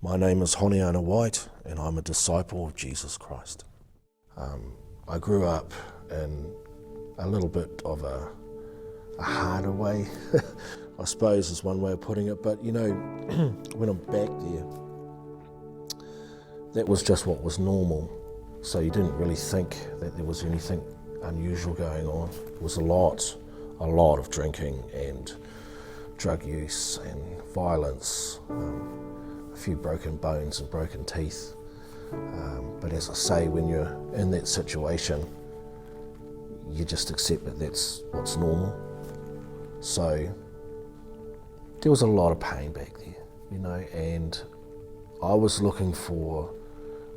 My name is Honiana White, and I'm a disciple of Jesus Christ. I grew up in a little bit of a harder way, I suppose is one way of putting it, but you know, when I'm back there, that was just what was normal, so you didn't really think that there was anything unusual going on. It was a lot of drinking and drug use and violence, a few broken bones and broken teeth. But as I say, when you're in that situation, you just accept that that's what's normal. So there was a lot of pain back there, you know, and I was looking for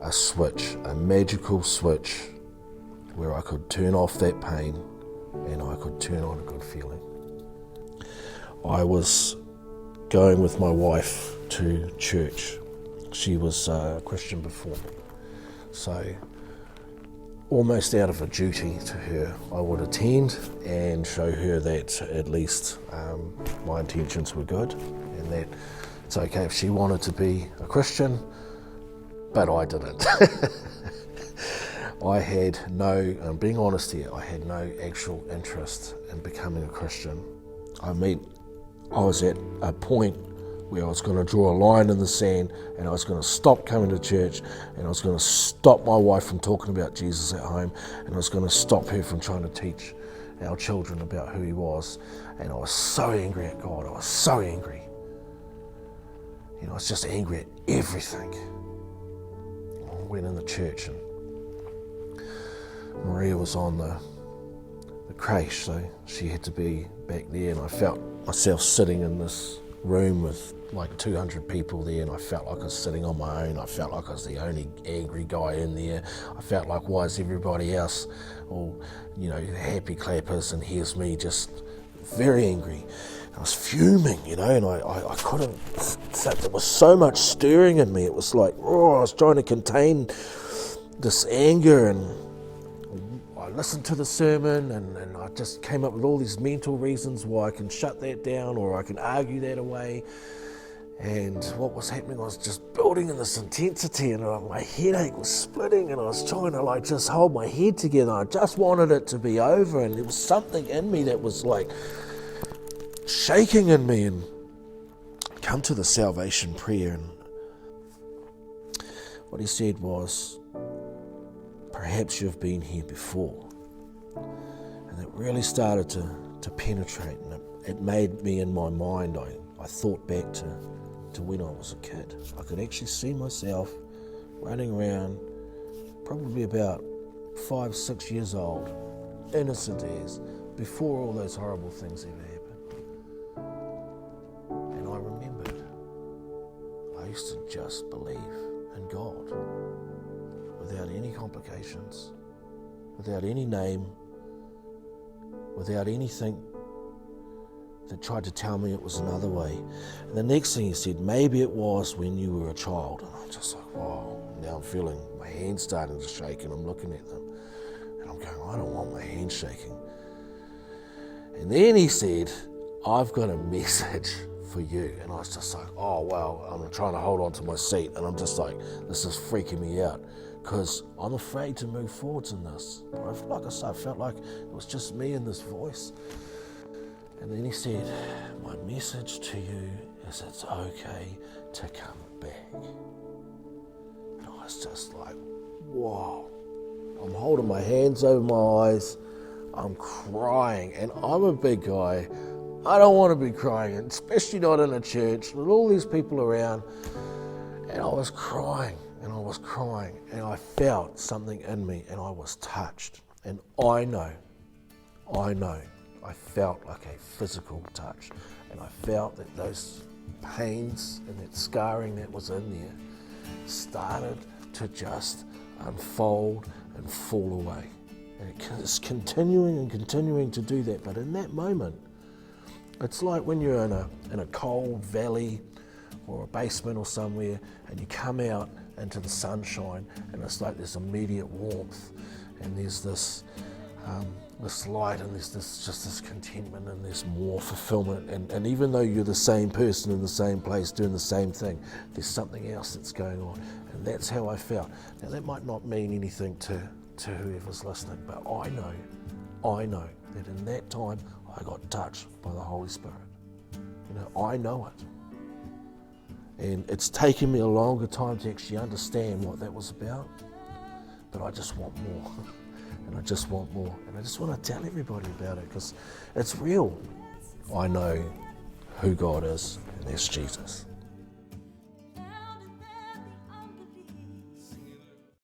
a switch, a magical switch, where I could turn off that pain and I could turn on a good feeling. I was going with my wife to church. She was a Christian before me, so almost out of a duty to her, I would attend and show her that at least my intentions were good and that it's okay if she wanted to be a Christian, but I didn't. I had no, I'm being honest here, I had no actual interest in becoming a Christian. I was at a point where I was going to draw a line in the sand and I was going to stop coming to church and I was going to stop my wife from talking about Jesus at home and I was going to stop her from trying to teach our children about who he was. And I was so angry at God. I was so angry. You know, I was just angry at everything. I went in the church and Maria was on the creche, so she had to be back there, and I felt myself sitting in this room with like 200 people there, and I felt like I was sitting on my own. I felt like I was the only angry guy in there. I felt like, why is everybody else all, you know, happy clappers, and here's me just very angry. I was fuming, you know, and I couldn't, there was so much stirring in me. It was like, oh, I was trying to contain this anger, and I listened to the sermon and I just came up with all these mental reasons why I can shut that down or I can argue that away. And what was happening, I was just building in this intensity, and my headache was splitting, and I was trying to like just hold my head together. I just wanted it to be over, and there was something in me that was like shaking in me. And come to the salvation prayer, and what he said was, perhaps you've been here before. And it really started to penetrate, and it made me, in my mind, I thought back to when I was a kid. I could actually see myself running around, probably about 5-6 years old, innocent as, before all those horrible things ever happened. And I remembered, I used to just believe in God, without any complications, without any name, without anything that tried to tell me it was another way. And the next thing he said, maybe it was when you were a child. And I'm just like, wow. Now I'm feeling my hands starting to shake, and I'm looking at them and I'm going, I don't want my hands shaking. And then he said, I've got a message for you. And I was just like, oh wow. I'm trying to hold on to my seat, and I'm just like, this is freaking me out, because I'm afraid to move forwards in this. Like I said, I felt like it was just me and this voice. And then he said, my message to you is it's okay to come back. And I was just like, whoa. I'm holding my hands over my eyes. I'm crying, and I'm a big guy. I don't want to be crying, especially not in a church with all these people around. And I was crying. And I was crying, and I felt something in me, and I was touched. And I know, I felt like a physical touch, and I felt that those pains and that scarring that was in there started to just unfold and fall away. And it's continuing to do that. But in that moment, it's like when you're in a cold valley or a basement or somewhere, and you come out into the sunshine, and it's like there's immediate warmth, and there's this this light, and there's just this contentment, and there's more fulfillment, and even though you're the same person in the same place doing the same thing, there's something else that's going on, and that's how I felt. Now that might not mean anything to whoever's listening, but I know that in that time I got touched by the Holy Spirit. I know it, and it's taken me a longer time to actually understand what that was about, but I just want more. And I just want more, and I just want to tell everybody about it because it's real. I know who God is, and that's Jesus.